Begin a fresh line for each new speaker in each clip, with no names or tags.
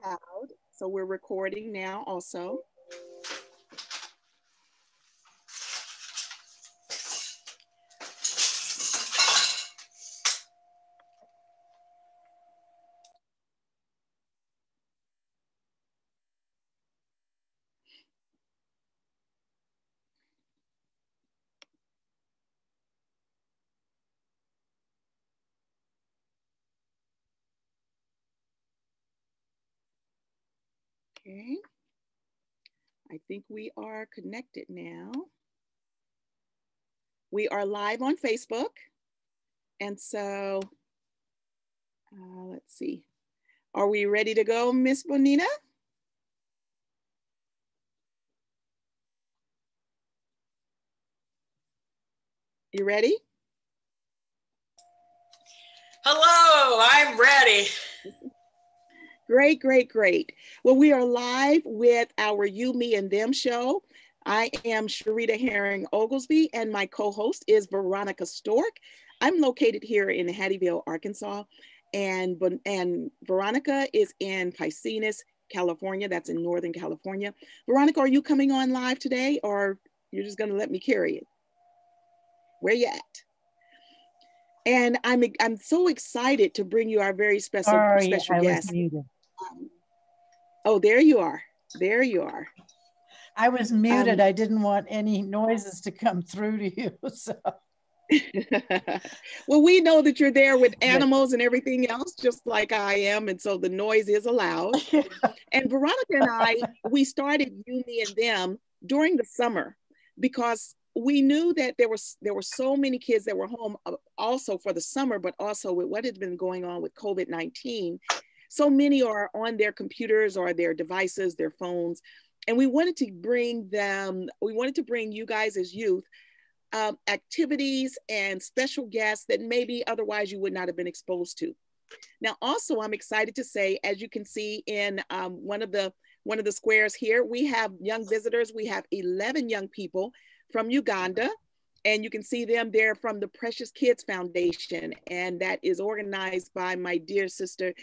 loud. So we're recording now also. Okay, I think we are connected now. We are live on Facebook. And so, let's see. Are we ready to go, Miss Bonita? You ready?
Hello, I'm ready.
Great, great, great. Well, we are live with our You, Me, and Them show. I am Sharita Herring Oglesby, and my co-host is Veronica Stork. I'm located here in Hattieville, Arkansas, and Veronica is in Piscinas, California. That's in Northern California. Veronica, are you coming on live today, or you're just going to let me carry it? Where you at? And I'm so excited to bring you our very special guest.
I was muted.
Oh, there you are. There you are.
I was muted. I didn't want any noises to come through to you. So.
Well, we know that you're there with animals and everything else, just like I am. And so the noise is allowed. And Veronica and I, we started You, Me, and Them during the summer because we knew that there were so many kids that were home also for the summer, but also with what had been going on with COVID-19. So many are on their computers or their devices, their phones. And we wanted to bring you guys as youth activities and special guests that maybe otherwise you would not have been exposed to. Now, also, I'm excited to say, as you can see in one of the squares here, we have young visitors. We have 11 young people from Uganda, and you can see them there from the Precious Kids Foundation, and that is organized by my dear sister,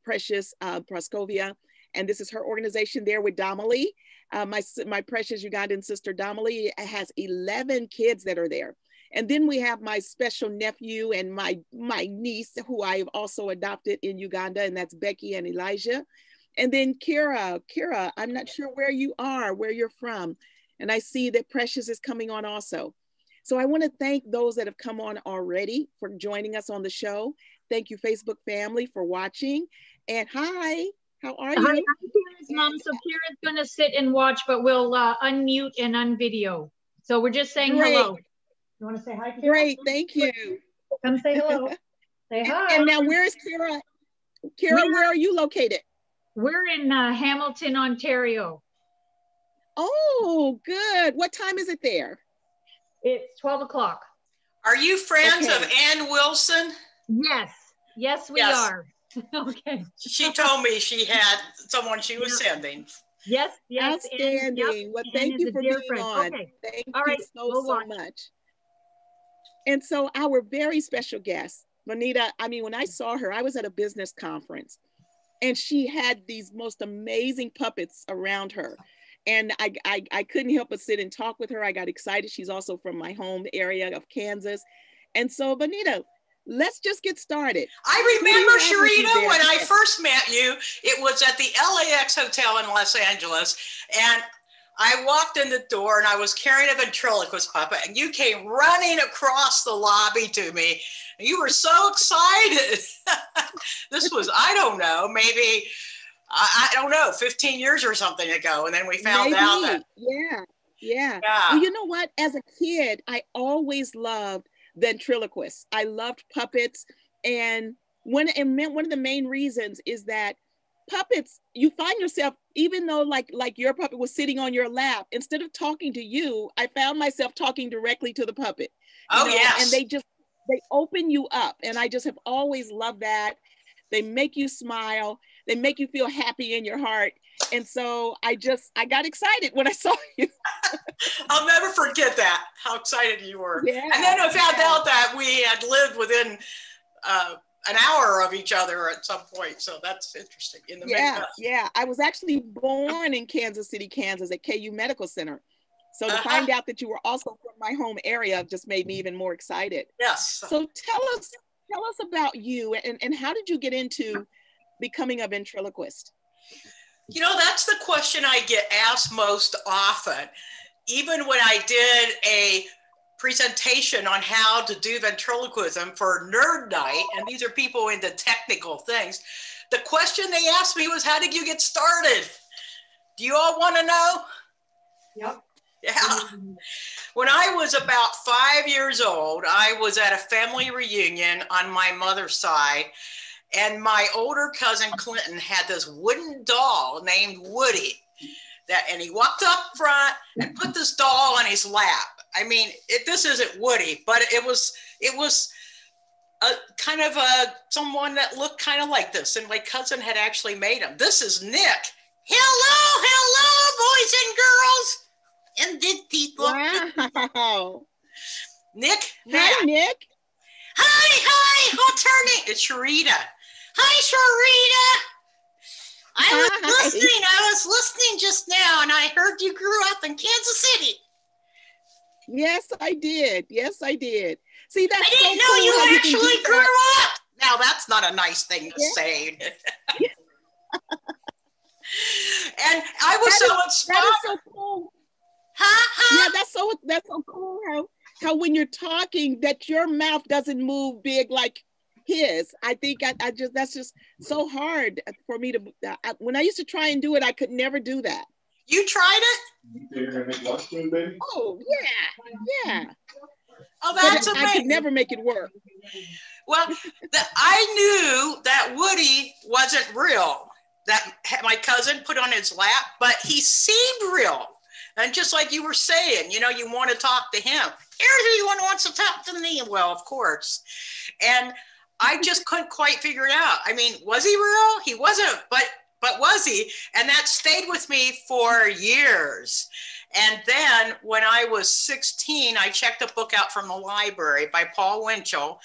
Precious Praskovia, and this is her organization there with Damali. My precious Ugandan sister Damali has 11 kids that are there. And then we have my special nephew and my niece, who I have also adopted in Uganda, and that's Becky and Elijah. And then Kira, I'm not sure where you're from. And I see that Precious is coming on also. So I want to thank those that have come on already for joining us on the show. Thank you, Facebook family, for watching. And hi, how are you?
Hi, I'm Kira's mom. So Kira's going to sit and watch, but we'll unmute and unvideo. So we're just saying hello. You want to say hi, Kira?
Great, thank you.
Come say hello. Say hi.
And now where is Kira? Kira, where are you located?
We're in Hamilton, Ontario.
Oh, good. What time is it there?
It's 12 o'clock.
Are you friends of Ann Wilson?
Yes. Yes, we are. Okay.
She told me she had someone she was sending.
Yes, yes.
Outstanding. Well, thank you for being on.
Okay.
Thank you so much. And so our very special guest, Bonita, I mean, when I saw her, I was at a business conference and she had these most amazing puppets around her. And I couldn't help but sit and talk with her. I got excited. She's also from my home area of Kansas. And so, Bonita, let's just get started.
I remember, Sharita, when I first met you, it was at the LAX Hotel in Los Angeles. And I walked in the door and I was carrying a ventriloquist puppet and you came running across the lobby to me. And you were so excited. This was, I don't know, maybe, I don't know, 15 years or something ago. And then we found out that.
Yeah. Well, you know what? As a kid, I always loved ventriloquists. I loved puppets. And one of the main reasons is that puppets, you find yourself, even though like your puppet was sitting on your lap, instead of talking to you, I found myself talking directly to the puppet.
Yes.
And they open you up. And I just have always loved that. They make you smile. They make you feel happy in your heart. And so I got excited when I saw you.
I'll never forget that, how excited you were.
Yeah,
and then I found out that we had lived within an hour of each other at some point. So that's interesting. In the Midwest.
Yeah. I was actually born in Kansas City, Kansas at KU Medical Center. So to find out that you were also from my home area just made me even more excited.
Yes.
So tell us about you and how did you get into becoming a ventriloquist?
You know, that's the question I get asked most often. Even when I did a presentation on how to do ventriloquism for Nerd Night, and these are people into technical things, the question they asked me was, how did you get started? Do you all want to know?
Yep.
Yeah. When I was about 5 years old, I was at a family reunion on my mother's side, and my older cousin Clinton had this wooden doll named Woody. And he walked up front and put this doll on his lap. I mean, this isn't Woody, but it was a kind of someone that looked kind of like this, and my cousin had actually made him. This is Nick. Hello, boys and girls. And did people?
Wow.
Nick.
Hi, Nick.
Hi. What's her name? It's Sharita. Hi, Sharita. I was listening just now, and I heard you grew up in Kansas City.
Yes, I did. See, that's
I didn't know
cool
you actually grew up. Now, that's not a nice thing to say. And I was so inspired.
That is so cool. Yeah, that's so cool how when you're talking that your mouth doesn't move big like his. I think that's just so hard for me to, when I used to try and do it, I could never do that.
You tried it?
You're gonna make lunch for me, baby?
Oh, yeah.
Oh, that's amazing.
I could never make it work.
Well, I knew that Woody wasn't real, that my cousin put on his lap, but he seemed real. And just like you were saying, you want to talk to him. Everyone wants to talk to me. Well, of course. And I just couldn't quite figure it out. I mean, was he real? He wasn't, but was he? And that stayed with me for years. And then when I was 16, I checked a book out from the library by Paul Winchell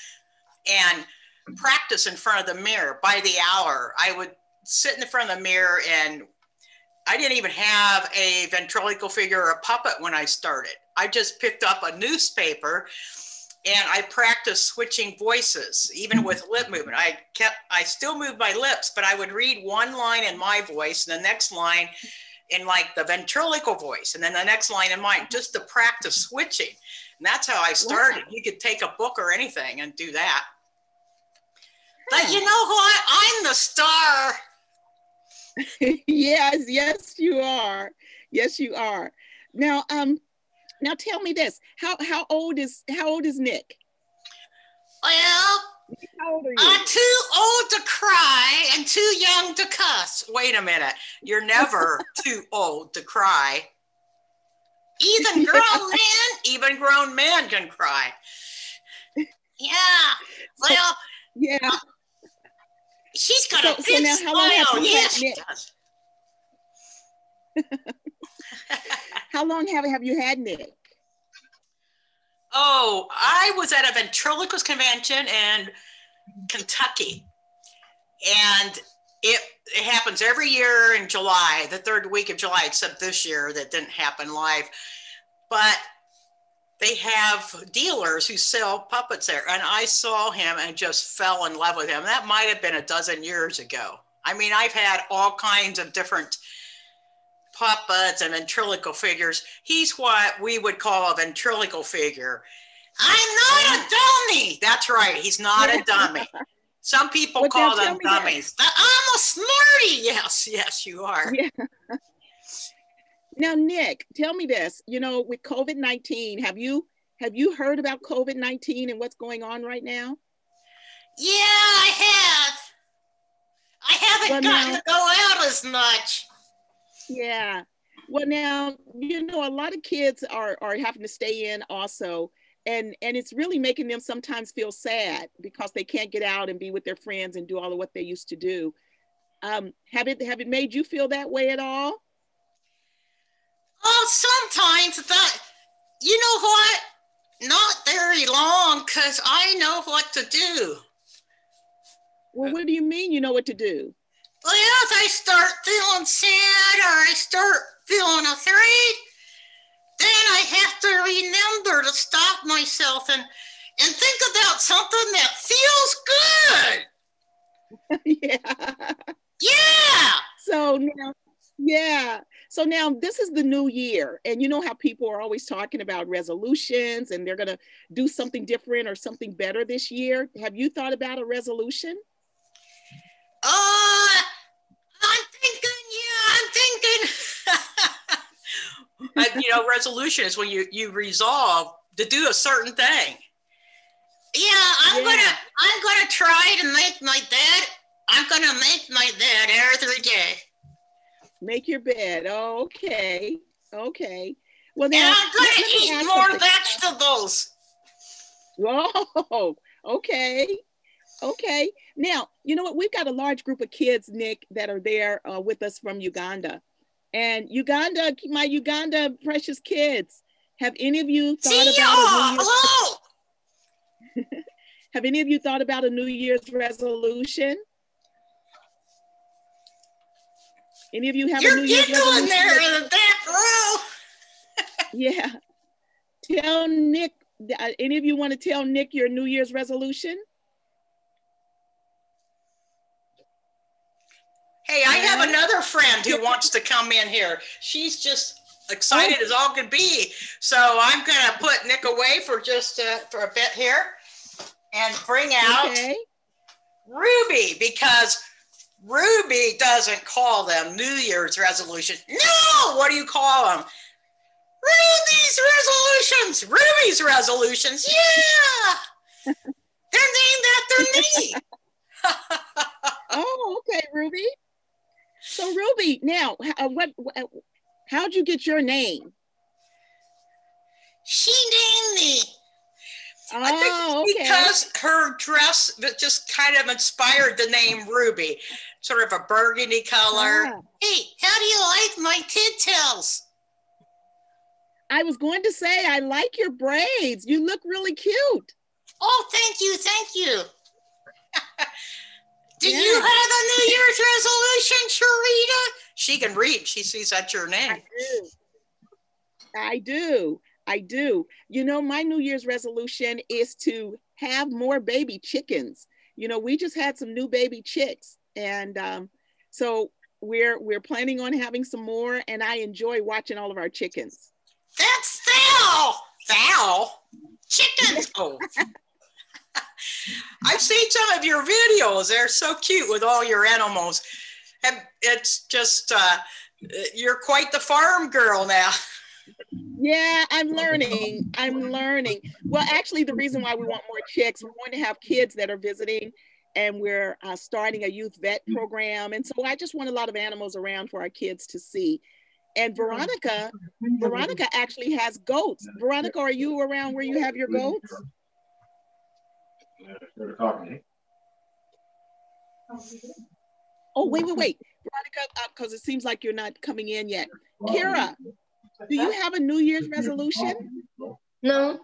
and practice in front of the mirror by the hour. I would sit in the front of the mirror, and I didn't even have a ventriloquial figure or a puppet when I started. I just picked up a newspaper and I practiced switching voices, even with lip movement. I still moved my lips, but I would read one line in my voice and the next line in like the ventriloquial voice, and then the next line in mine, just to practice switching. And that's how I started. Wow. You could take a book or anything and do that. But you know what? I'm the star.
Yes, you are. Now, tell me this. How old is Nick?
Well,
how old are you?
I'm too old to cry and too young to cuss. Wait a minute. You're never too old to cry. Even grown men can cry. Yeah. Well,
yeah.
She's got a big smile. Yes, she does.
How long have you had Nick?
Oh, I was at a ventriloquist convention in Kentucky. And it happens every year in July, the third week of July, except this year that didn't happen live. But they have dealers who sell puppets there. And I saw him and just fell in love with him. That might have been a dozen years ago. I mean, I've had all kinds of different puppets and ventriloquial figures. He's what we would call a ventriloquial figure. I'm not a dummy. That's right. He's not a dummy. Some people call them dummies. I'm a smarty. Yes, you are.
Yeah. Now, Nick, tell me this. With COVID-19, have you heard about COVID-19 and what's going on right now?
Yeah, I have. I haven't gotten to go out as much.
Yeah. Well, now, a lot of kids are having to stay in also. And it's really making them sometimes feel sad because they can't get out and be with their friends and do all of what they used to do. Have it made you feel that way at all?
Oh, sometimes, but you know what? Not very long, because I know what to do.
Well, what do you mean you know what to do?
Well, if I start feeling sad or I start feeling afraid, then I have to remember to stop myself and think about something that feels good.
Yeah.
Yeah.
So now, yeah. So now this is the new year. And you know how people are always talking about resolutions and they're going to do something different or something better this year. Have you thought about a resolution?
I'm thinking. You know, resolution is when you resolve to do a certain thing. Yeah, I'm gonna try to make my bed. I'm gonna make my bed every day.
Make your bed. Oh, okay. Okay. Well, now,
and I'm gonna eat more vegetables.
Oh, okay. Okay. Now, you know what? We've got a large group of kids, Nick, that are there with us from Uganda. And Uganda, my Uganda precious kids, have any of you thought
hello?
Have any of you thought about a New Year's resolution? Any of you have a New Year's resolution?
You're there in the back row.
Yeah. Tell Nick, any of you want to tell Nick your New Year's resolution?
Hey, I have another friend who wants to come in here. She's just excited as all can be. So I'm going to put Nick away for just for a bit here and bring out Ruby, because Ruby doesn't call them New Year's resolutions. No, what do you call them? Ruby's resolutions. Ruby's resolutions. Yeah. They're named after me.
Oh, okay, Ruby. So Ruby, now, how'd you get your name?
She named me.
Oh,
I think because her dress just kind of inspired the name Ruby, sort of a burgundy color. Hey, how do you like my pigtails?
I was going to say, I like your braids. You look really cute.
Oh, thank you, thank you. Did you have a New Year's resolution, Sharita? She can read. She sees that's your name.
I do. You know, my New Year's resolution is to have more baby chickens. You know, we just had some new baby chicks. And so we're planning on having some more. And I enjoy watching all of our chickens.
That's Val. Val? Chickens. Oh. I've seen some of your videos. They're so cute with all your animals. And it's just, you're quite the farm girl now.
Yeah, I'm learning. Well, actually, the reason why we want more chicks, we want to have kids that are visiting, and we're starting a youth vet program. And so I just want a lot of animals around for our kids to see. And Veronica actually has goats. Veronica, are you around where you have your goats? Oh, wait. Veronica, because it seems like you're not coming in yet. Kira, do you have a New Year's resolution?
No.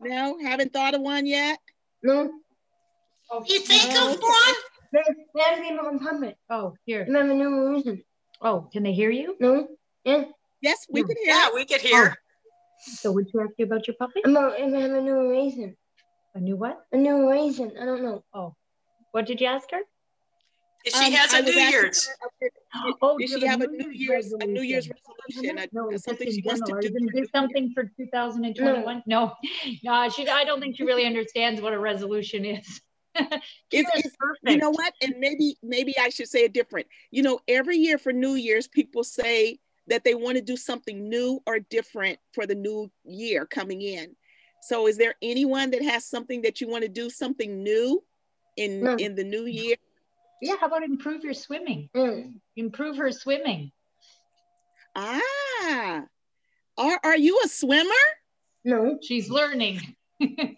No? Haven't thought of one yet?
No.
You think of one?
Oh, here.
I have a new reason.
Oh, can they hear you?
No. Yeah.
Yes, we can hear.
Yeah, we could hear.
So would you ask you about your puppy?
I have a new reason.
A new what?
A new reason. I don't know.
Oh. What did you ask her?
She has a New Year's.
Does she have a New Year's resolution?
No,
something she wants to do.
Do something for 2021? No, I don't think she really understands what a resolution is.
It's perfect. You know what? And maybe I should say it different. You know, every year for New Year's, people say that they want to do something new or different for the new year coming in. So is there anyone that has something that you want to do something new in the new year?
Yeah, how about improve your swimming? Improve her swimming.
Ah, are you a swimmer?
No.
She's learning.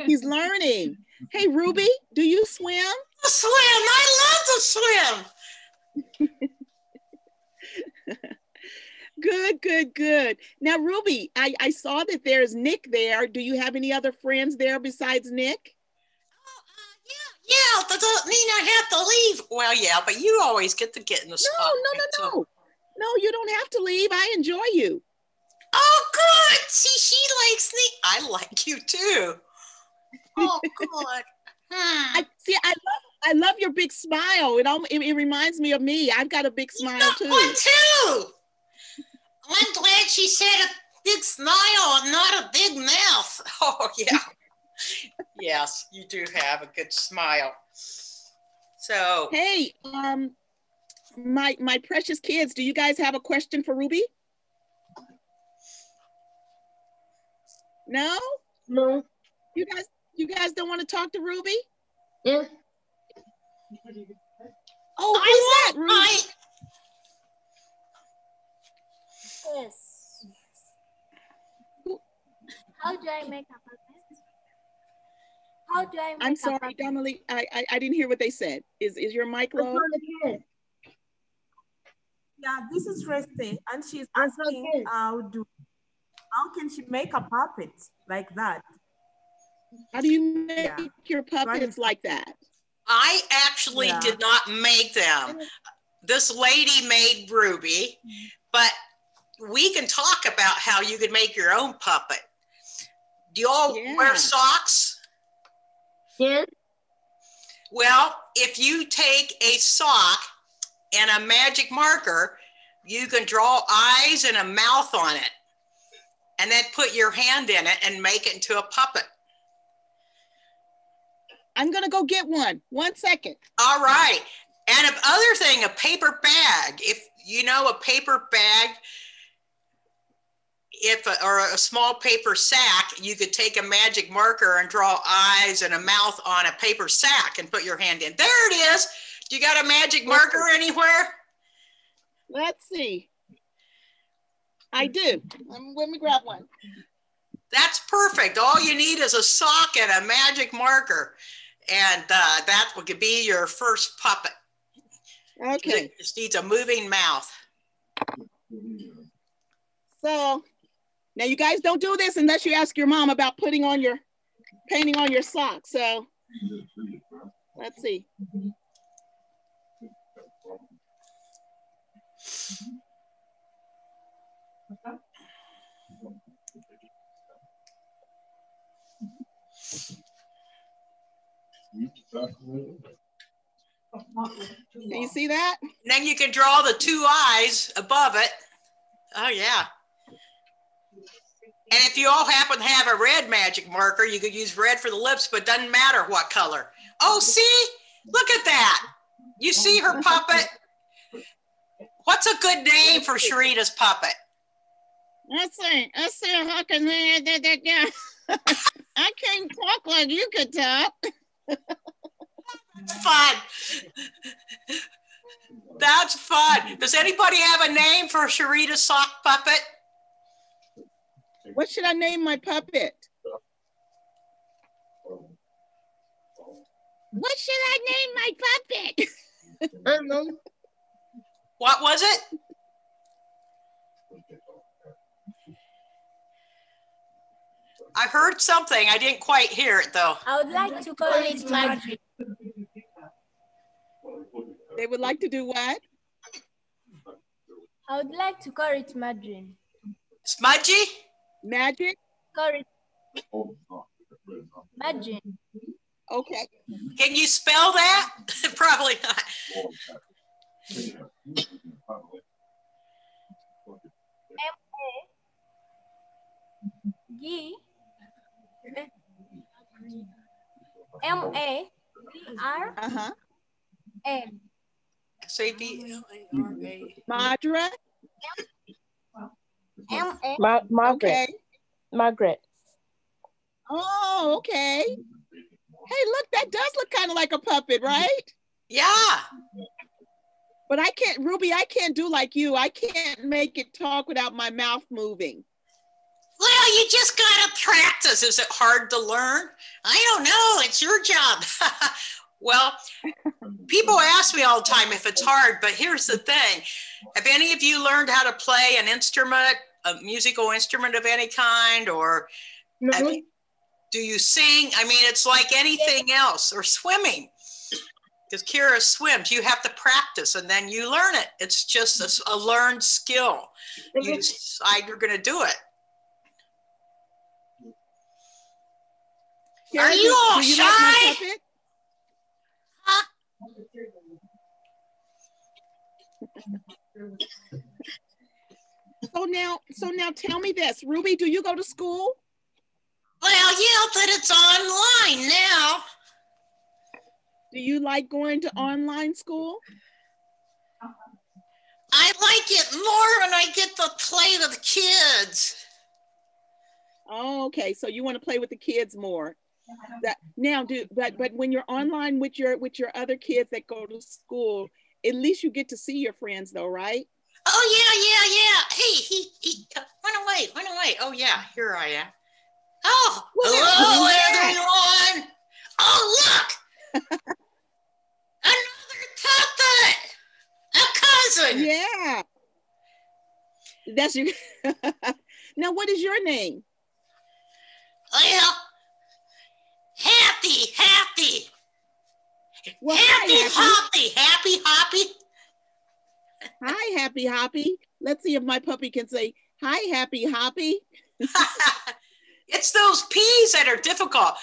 She's learning. Hey, Ruby, do you swim?
Swim, I love to swim.
Good. Now, Ruby, I saw that there's Nick there. Do you have any other friends there besides Nick?
Yeah, Yeah, that doesn't mean I have to leave. Well, yeah, but you always get to get in the spot.
No. No, you don't have to leave. I enjoy you.
Oh, good. See, she likes me. I like you too. Oh, good.
I love your big smile. It reminds me of me. I've got a big smile too.
One too. I'm glad she said a big smile and not a big mouth. Oh, yeah. Yes, you do have a good smile. So.
Hey, my precious kids, do you guys have a question for Ruby? No?
No.
You guys don't want to talk to Ruby?
Yeah.
Oh, who's that, Ruby?
Yes. How do I make a puppet? How do I make
I'm sorry, Donnelly. I didn't hear what they said. Is your mic low?
Yeah, this is Reste, and she's asking how can she make a puppet like that?
How do you make your puppets like that?
I actually did not make them. This lady made Ruby, but we can talk about how you can make your own puppet. Do you all wear socks?
Yeah.
Well, if you take a sock and a magic marker, you can draw eyes and a mouth on it, and then put your hand in it and make it into a puppet.
I'm gonna go get one. 1 second.
All right. And other thing, a paper bag. If you know a paper bag, or a small paper sack, you could take a magic marker and draw eyes and a mouth on a paper sack and put your hand in. There it is. You got a magic marker anywhere?
Let's see. I do. Let me grab one.
That's perfect. All you need is a sock and a magic marker. And that could be your first puppet.
Okay.
It just needs a moving mouth.
So now you guys don't do this unless you ask your mom about painting on your socks. So let's see. Can you see that?
And then you can draw the two eyes above it. Oh, yeah. And if you all happen to have a red magic marker, you could use red for the lips, but it doesn't matter what color. Oh, see? Look at that. You see her puppet? What's a good name for Sharita's puppet?
Let's see how can I can't talk like you could talk.
Fun. That's fun. Does anybody have a name for Sharita's sock puppet?
What should I name my puppet? What should I name my puppet?
I don't know.
What was it? I heard something. I didn't quite hear it though.
I would like to call it magic.
They would like to do what?
I would like to call it magic.
Smudgy?
Magic?
Call it magic.
Okay.
Can you spell that? Probably not.
M-A-G-R-A-N.
S-A-B-L-A-R-A.
Madra?
Margaret.
Okay.
Margaret.
Oh, okay. Hey, look, that does look kind of like a puppet, right?
Yeah.
But I can't, Ruby, I can't do like you. I can't make it talk without my mouth moving.
Well, you just gotta practice. Is it hard to learn? I don't know. It's your job. Well, people ask me all the time if it's hard, but here's the thing. Have any of you learned how to play an instrument, a musical instrument of any kind, or
No.
do you sing? I mean, it's like anything else, or swimming. because Kira swims. You have to practice and then you learn it. It's just a learned skill. You decide you're going to do it. Kira, are you all shy? Like huh?
So now tell me this, Ruby, do you go to school?
Well, yeah, but it's online now.
Do you like going to online school?
I like it more when I get to play with kids.
Oh, okay. So you want to play with the kids more. But when you're online with your other kids that go to school, at least you get to see your friends though, right?
Oh yeah. Hey, he run away. Oh yeah, here I am. Oh, hello everyone. Oh look, another puppet, a cousin.
Yeah, that's you. Now, what is your name?
Well, Happy.
Well,
Happy Hoppy.
Hi, Happy Hoppy. Let's see if my puppy can say, hi, Happy Hoppy.
It's those P's that are difficult.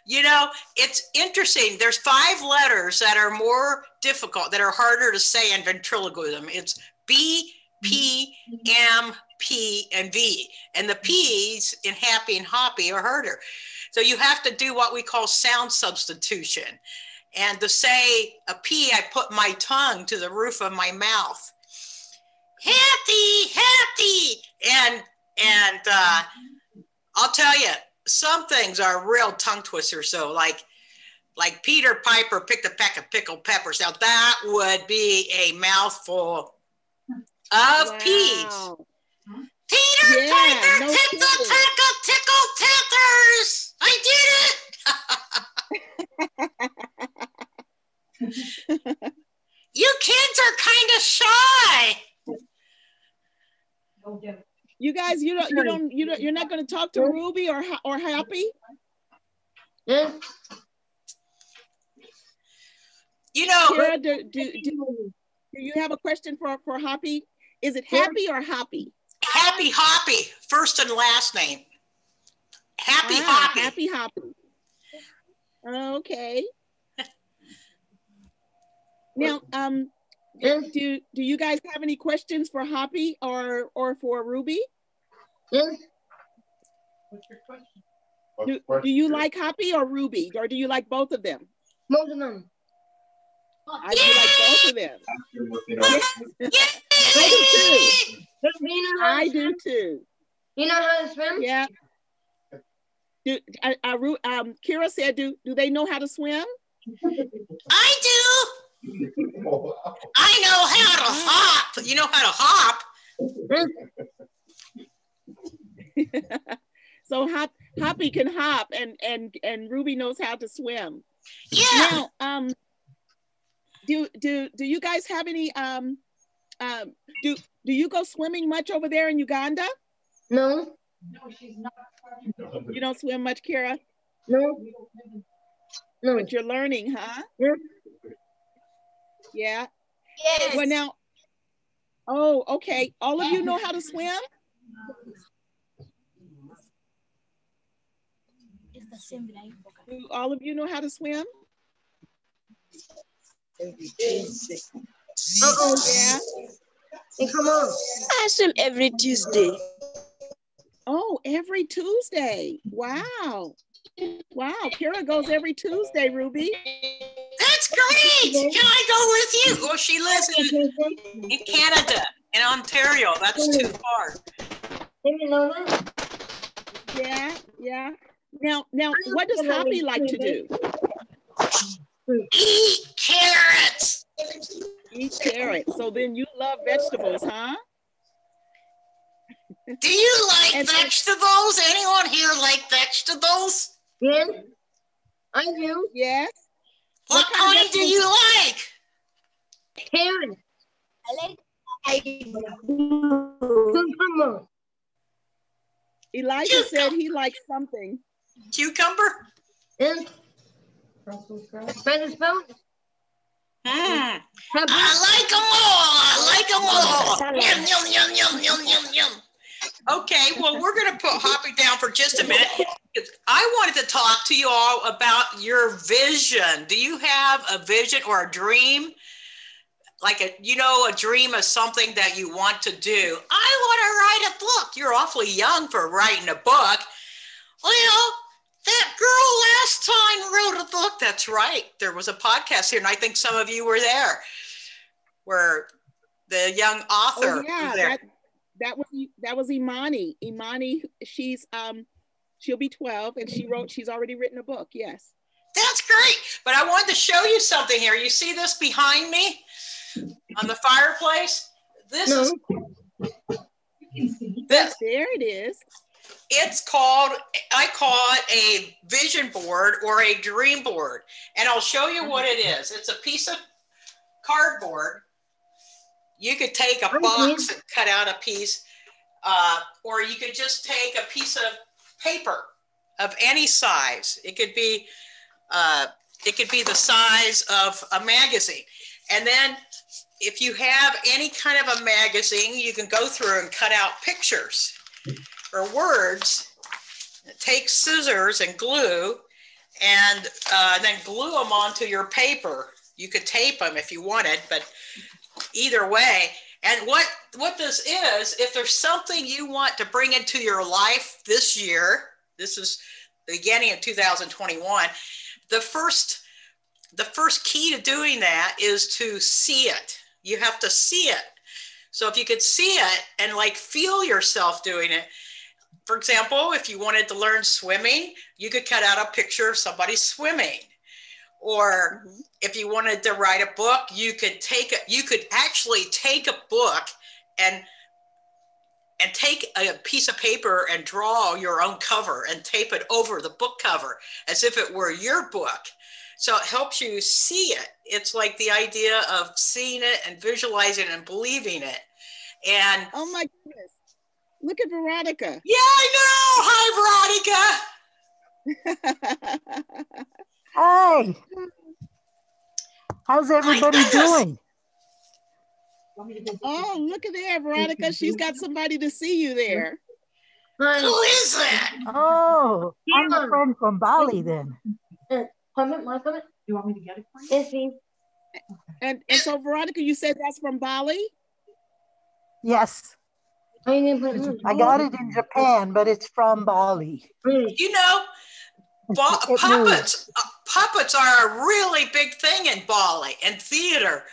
You know, it's interesting. There's 5 letters that are more difficult, that are harder to say in ventriloquism. It's B, P, M, P, and V. And the P's in happy and hoppy are harder. So you have to do what we call sound substitution. And to say a P, I put my tongue to the roof of my mouth. Happy. And I'll tell you, some things are real tongue twisters. So like Peter Piper picked a peck of pickled peppers. Now that would be a mouthful of P's. Peter Piper picked a peck of pickled peppers. I did it. You kids are kind of shy.
You guys, you're not going to talk to Ruby or Happy?
Yeah.
You know,
Kira, do you have a question for Hoppy? Is it Happy or Hoppy?
Happy Hoppy, first and last name. Happy Hoppy.
Happy Hoppy. Okay. Now, do you guys have any questions for Hoppy or for Ruby?
Yes.
What's your question?
Do you like Hoppy or Ruby, or do you like both of them?
Both of them.
I do like both of them. I do too.
You know how to swim?
Yeah. Kira said, do they know how to swim?
I do. I know how to hop. You know how to hop?
So Hoppy can hop and Ruby knows how to swim.
Yeah.
Now, do you guys have any do you go swimming much over there in Uganda?
No.
No, she's not.
You don't swim much, Kira?
No. No.
But you're learning, huh?
Yeah.
Yeah.
Yes.
Well, now, oh, okay. All of you know how to swim?
It's the same like.
Do all of you know how to swim?
Yeah. Hey, come on.
I swim every Tuesday.
Oh, every Tuesday. Wow. Wow. Kira goes every Tuesday, Ruby.
That's great. Can I go with you? Well, she lives in Canada, in Ontario. That's too far.
Did you know that?
Yeah, yeah. Now, what does Hoppy like to do?
Eat carrots.
Eat carrots. So then you love vegetables, huh?
Do you like vegetables? Anyone here like vegetables?
Yes, I do.
Yes.
What kind do you like?
Carrots.
I
Cucumber.
Elijah said he likes something.
Cucumber?
Yes. Spanish spell?
like them all. I like them all. Yum, yum, yum, yum, yum, yum, yum. Okay, well, we're going to put Hoppy down for just a minute. I wanted to talk to you all about your vision. Do you have a vision or a dream? Like a dream of something that you want to do. I want to write a book. You're awfully young for writing a book. Well, that girl last time wrote a book. That's right. There was a podcast here, and I think some of you were there, where the young author was there.
That was Imani. Imani, she'll be 12, and she's already written a book. Yes.
That's great. But I wanted to show you something here. You see this behind me on the fireplace? This is this.
There it is.
It's called, I call it a vision board or a dream board. And I'll show you what it is. It's a piece of cardboard. You could take a box and cut out a piece, or you could just take a piece of paper of any size. It could be the size of a magazine. And then if you have any kind of a magazine, you can go through and cut out pictures or words, take scissors and glue, and then glue them onto your paper. You could tape them if you wanted, but either way. And what this is, if there's something you want to bring into your life this year, this is the beginning of 2021, the first key to doing that is to see it. You have to see it. So if you could see it and like feel yourself doing it, for example, if you wanted to learn swimming, you could cut out a picture of somebody swimming. Or if you wanted to write a book, you could actually take a book and take a piece of paper and draw your own cover and tape it over the book cover as if it were your book. So it helps you see it. It's like the idea of seeing it and visualizing it and believing it. And
oh my goodness, look at Veronica.
Yeah, I know. Hi, Veronica.
Hi. How's everybody doing?
Oh, look at there, Veronica. She's got somebody to see you there.
Who is that?
Oh, I'm a friend from Bali then.
My comment.
You want me to get it for you?
Yes, please.
And so, Veronica, you said that's from Bali?
Yes. I got it in Japan, but it's from Bali.
You know, puppets are a really big thing in Bali and theater.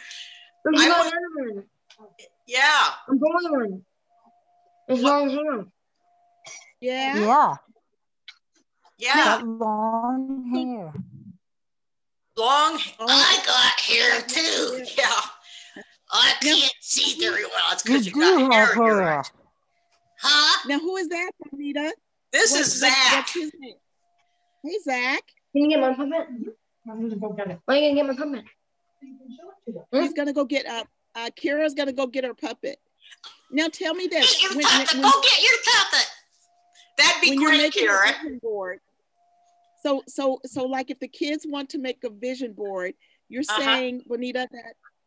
Yeah.
I'm going one. It's long hair.
Yeah.
Yeah.
Yeah.
Got long hair.
Long. I got hair too. Yeah. I can't see very well. It's because you got hair in your eyes. Huh?
Now, who is that, Bonita?
This is Zach.
What's his name? Hey, Zach.
Can you get my puppet?
I'm going to go get it.
Why are you going to get my puppet?
He's going to go get, Kira's going to go get her puppet. Now, tell me this.
Get your puppet. Go get your puppet. That'd be great, Kira.
Board, so like if the kids want to make a vision board, you're saying, Bonita,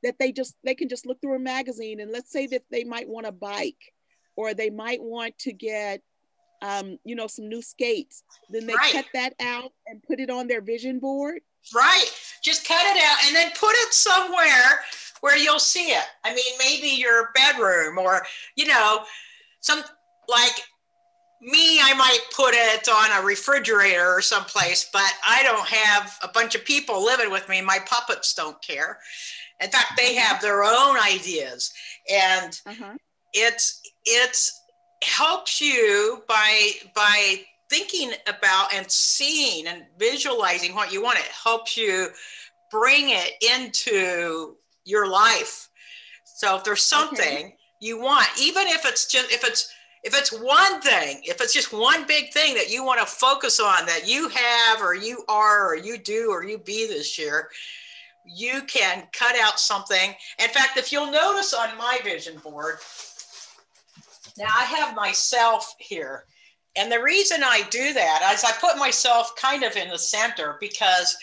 that they can just look through a magazine, and let's say that they might want a bike, or they might want to get some new skates. Then they cut that out and put it on their vision board.
Right. Just cut it out and then put it somewhere where you'll see it. I mean, maybe your bedroom, or some, like me, I might put it on a refrigerator or someplace, but I don't have a bunch of people living with me. My puppets don't care. In fact, they have their own ideas, and it's helps you by thinking about and seeing and visualizing what you want. It helps you bring it into your life. So if there's something you want, even if it's one thing, if it's just one big thing that you want to focus on, that you have, or you are, or you do, or you be this year, you can cut out something. In fact, if you'll notice on my vision board, now I have myself here. And the reason I do that is I put myself kind of in the center, because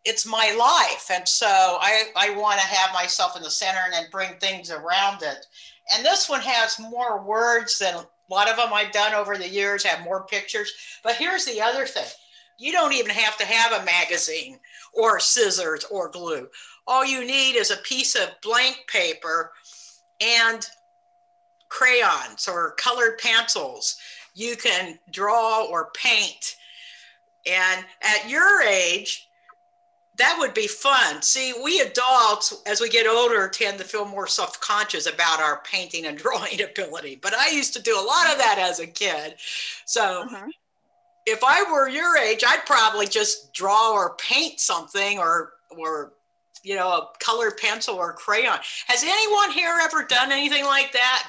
it's my life. And so I want to have myself in the center and then bring things around it. And this one has more words than a lot of them I've done over the years, have more pictures. But here's the other thing. You don't even have to have a magazine or scissors or glue. All you need is a piece of blank paper and crayons or colored pencils. You can draw or paint. And at your age, that would be fun. See, we adults, as we get older, tend to feel more self-conscious about our painting and drawing ability. But I used to do a lot of that as a kid. So if I were your age, I'd probably just draw or paint something or you know, a colored pencil or crayon. Has anyone here ever done anything like that?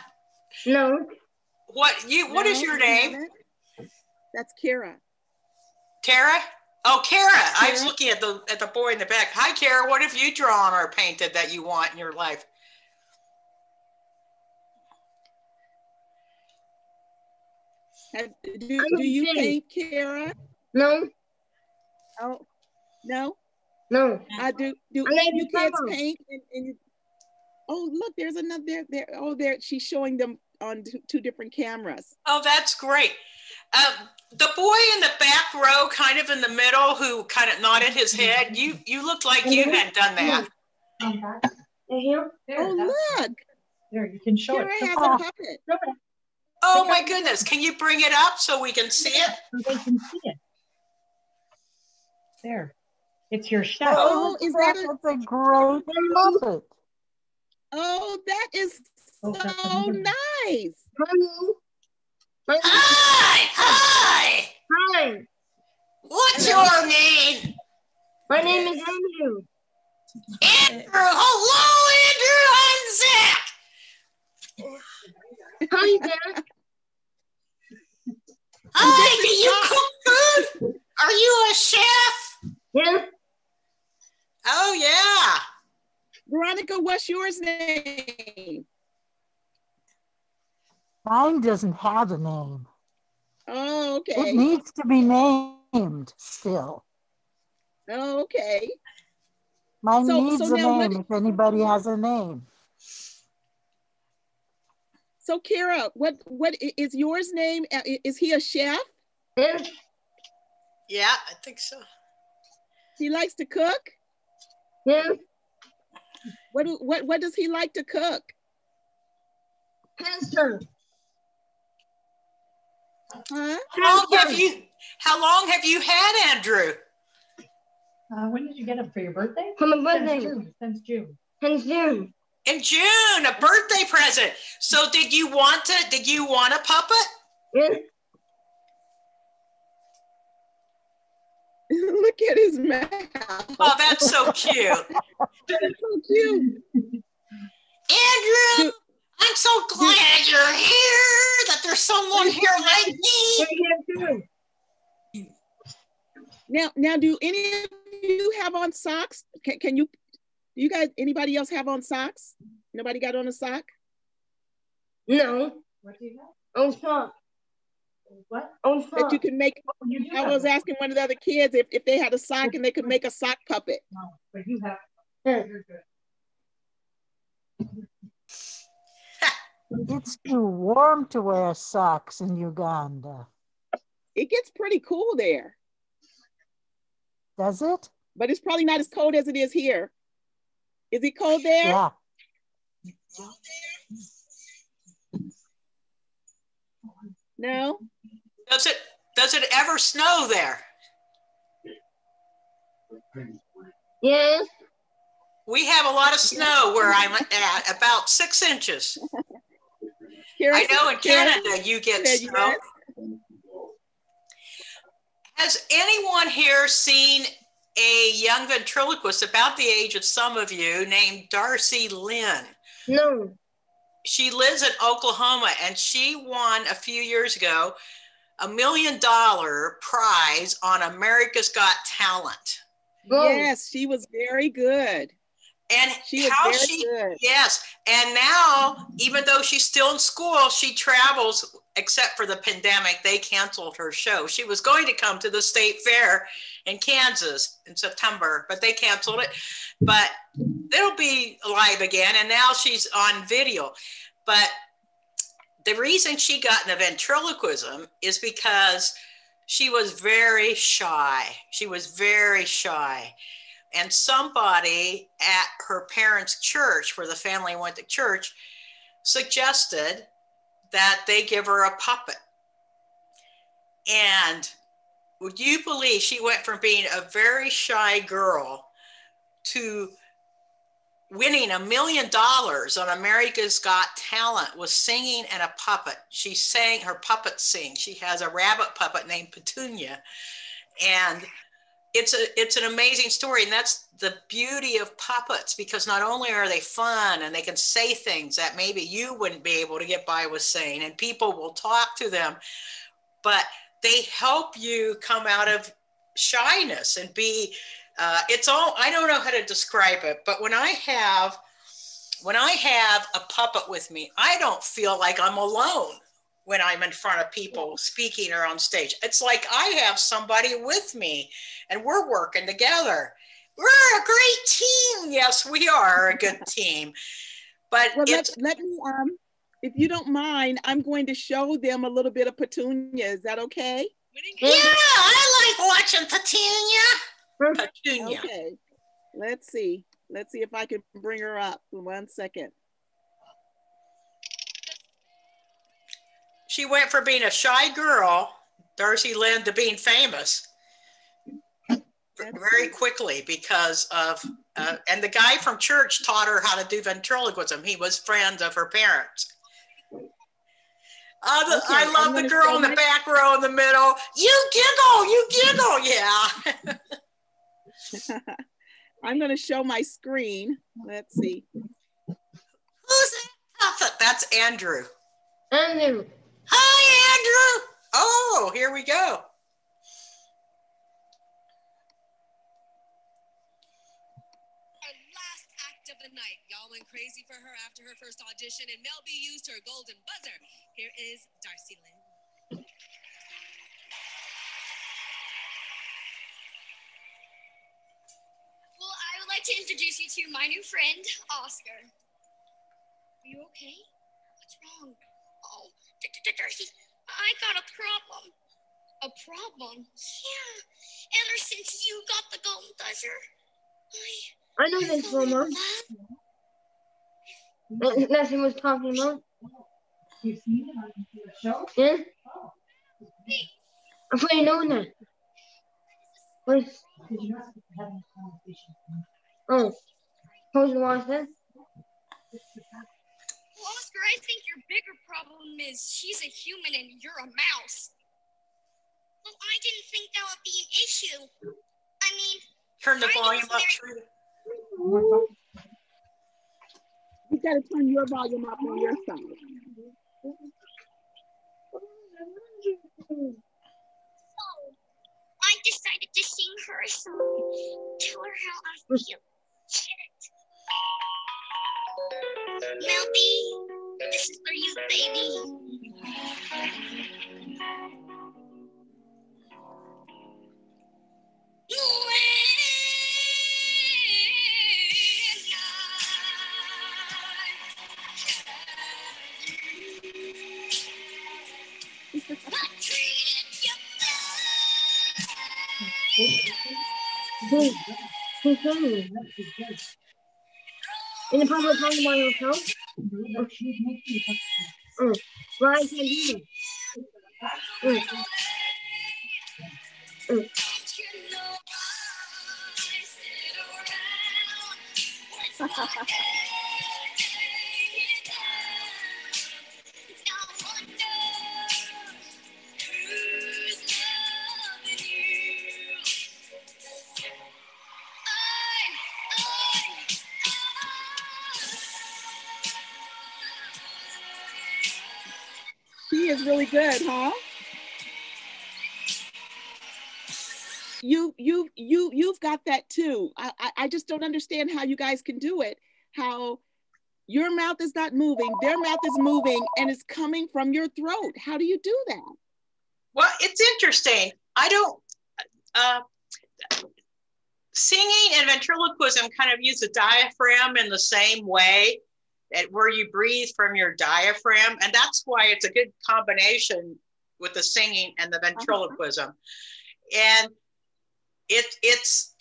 No.
What is your name?
That's Kara.
Tara? Oh, Kara. I was looking at the boy in the back. Hi, Kara. What have you drawn or painted that you want in your life?
Do you paint, Kara?
No.
Oh, no?
No.
I do. Do you kids paint? Oh, look, there's another there. Oh, there. She's showing them on two different cameras.
Oh, that's great. The boy in the back row, kind of in the middle, who kind of nodded his head, you looked like you had done that.
Oh, look.
There, you can show
Kara
it.
has a puppet.
Oh, my goodness. Can you bring it up so we can see it?
So they can see it. There. It's your chef.
Oh, is that
a great puppet?
Oh, that is so nice.
Hi!
Hi.
What's your name?
My name is Andrew.
Andrew. Hello, Andrew. I'm Zach.
Hi, Zach.
Hi, do you cook food? Are you a chef?
Yeah.
Oh, yeah.
Veronica, what's yours name?
Mine doesn't have a name.
Oh, okay.
It needs to be named still.
Oh, okay.
Mine needs a name if anybody has a name.
So Kara, what is yours name? Is he a chef?
Yeah, I think so.
He likes to cook?
Yeah.
What does he like to cook?
Pasta.
Huh?
How long have you had Andrew?
When did you get him for your birthday?
For my birthday.
Since June.
Since June.
In June, a birthday present. So did you want a puppet?
Yeah.
Look at his mouth.
Oh, that's so cute.
That's so cute.
Andrew, I'm so glad you're here, that there's someone here like me.
Now, do any of you have on socks? Can you, you guys, anybody else have on socks? Nobody got on a sock?
No.
What do you have?
On sock.
What?
On sock.
That you can make, I was asking one of the other kids if they had a sock and they could make a sock puppet.
No, but you have.
You're
good.
It's too warm to wear socks in Uganda.
It gets pretty cool there.
Does it?
But it's probably not as cold as it is here. Is it cold there?
Yeah.
No?
Does it ever snow there?
Yes.
We have a lot of snow where I'm at, about 6 inches. I know in Canada you get snow.
Yes.
Has anyone here seen a young ventriloquist about the age of some of you named Darcy Lynn?
No.
She lives in Oklahoma, and she won a few years ago $1 million prize on America's Got Talent.
Yes, she was very good.
And
she
how
was very good.
Yes, and now even though she's still in school, she travels except for the pandemic, they canceled her show. She was going to come to the state fair in Kansas in September, but they canceled it. But it'll be live again, and now she's on video. But the reason she got into ventriloquism is because she was very shy. She was very shy. And somebody at her parents' church, where the family went to church, suggested that they give her a puppet. And would you believe she went from being a very shy girl to winning $1 million on America's Got Talent with singing and a puppet. She sang, her puppet sings. She has a rabbit puppet named Petunia. And it's an amazing story. And that's the beauty of puppets, because not only are they fun and they can say things that maybe you wouldn't be able to get by with saying, and people will talk to them, but they help you come out of shyness and be, it's all, I don't know how to describe it, but when I have a puppet with me, I don't feel like I'm alone when I'm in front of people speaking or on stage. It's like I have somebody with me and we're working together. We're a great team. Yes, we are a good team. But
well, let me, if you don't mind, I'm going to show them a little bit of Petunia. Is that okay?
Yeah, I like watching Petunia. Petunia.
Okay, let's see. Let's see if I can bring her up. 1 second.
She went from being a shy girl, Darcy Lynn, to being famous very quickly because of, and the guy from church taught her how to do ventriloquism. He was friends of her parents. I love the girl in the back row in the middle. You giggle, yeah.
I'm going to show my screen. Let's see.
Who's that? That's Andrew.
Andrew.
Hi, Andrew. Oh, here we go.
Last act of the night. Y'all went crazy for her after her first audition, and Mel B used her golden buzzer. Here is Darcy Lynn.
Well, I would like to introduce you to my new friend, Oscar. Are you okay? What's wrong? Oh, Darcy, I got a problem. A problem? Yeah. Ever since you got the golden buzzer,
I know this, Mama. That's what was talking about.
You've seen it on the show?
Yeah.
Oh.
I thought you know that. What?
Did you not have a conversation?
Oh. Who's the one then?
Well, Oscar, I think your bigger problem is she's a human and you're a mouse. Well, I didn't think that would be an issue. I mean,
turn the volume up, True.
You got to turn your volume up on your side.
So, I decided to sing her a song. Tell her how I feel. Mel B, this is for you, baby.
Who's singing? In the public talking about yourself? Well, I can't do that.
She is really good, huh? You've got that too. I just don't understand how you guys can do it. How Your mouth is not moving. Their mouth is moving and it's coming from your throat. How do you do that?
Well, it's interesting. I don't, singing and ventriloquism kind of use the diaphragm in the same way, that where you breathe from your diaphragm. And that's why it's a good combination with the singing and the ventriloquism. And it's,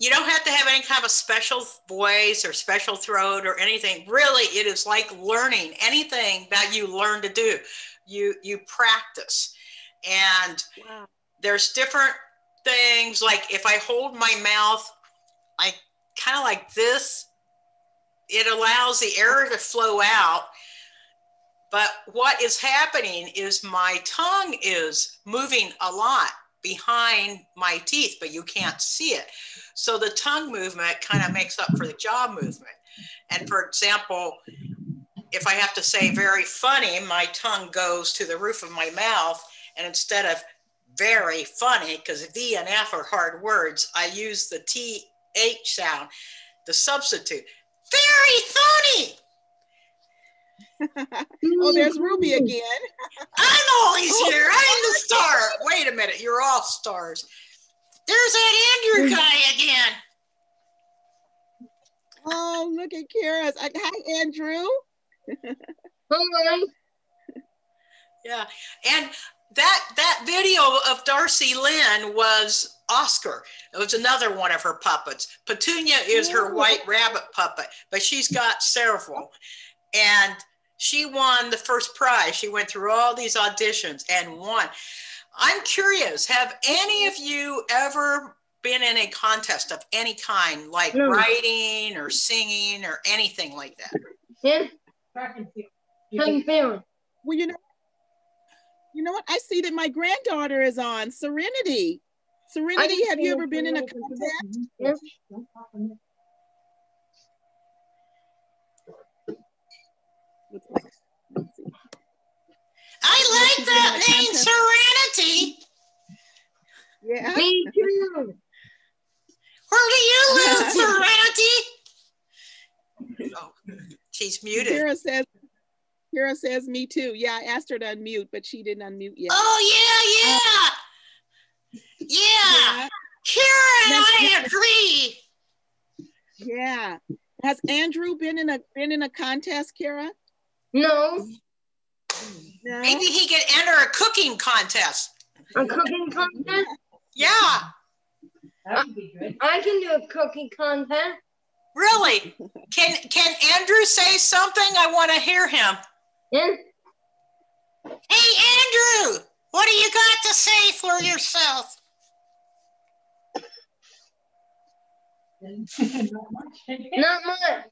you don't have to have any kind of a special voice or special throat or anything. Really, it is like learning anything that you learn to do. You practice. And there's different things, like if I hold my mouth, I kind of like this, it allows the air to flow out. But what is happening is my tongue is moving a lot behind my teeth, but you can't see it. So the tongue movement kind of makes up for the jaw movement. And for example, if I have to say very funny, my tongue goes to the roof of my mouth, and instead of very funny, because V and F are hard words, I use the TH sound, the substitute. Very funny.
Oh, there's Ruby again.
I'm always here. I'm the star. Wait a minute. You're all stars. There's that Andrew guy again.
Oh, look at Kara's. Hi, Andrew.
Hi.
Yeah. And that video of Darcy Lynn was Oscar. It was another one of her puppets. Petunia is her white rabbit puppet, but she's got several. And she won the first prize. She went through all these auditions and won. I'm curious, have any of you ever been in a contest of any kind, like writing or singing or anything like that?
Yeah.
Well, you know what? I see that my granddaughter is on. Serenity. Serenity, have you ever been in a contest?
Yes.
I like that name, Serenity.
Yeah.
Me too.
Where do you live, Serenity? Oh, she's muted.
Kara says me too. Yeah, I asked her to unmute, but she didn't unmute yet.
Oh, yeah. Kara and I agree.
Yeah. Has Andrew been in a contest, Kara?
No.
No.
Maybe he could enter a cooking contest.
A cooking contest?
Yeah.
That would be good. I can do a cooking contest.
Really? Can Andrew say something? I want to hear him.
Yeah.
Hey, Andrew, what do you got to say for yourself?
Not much.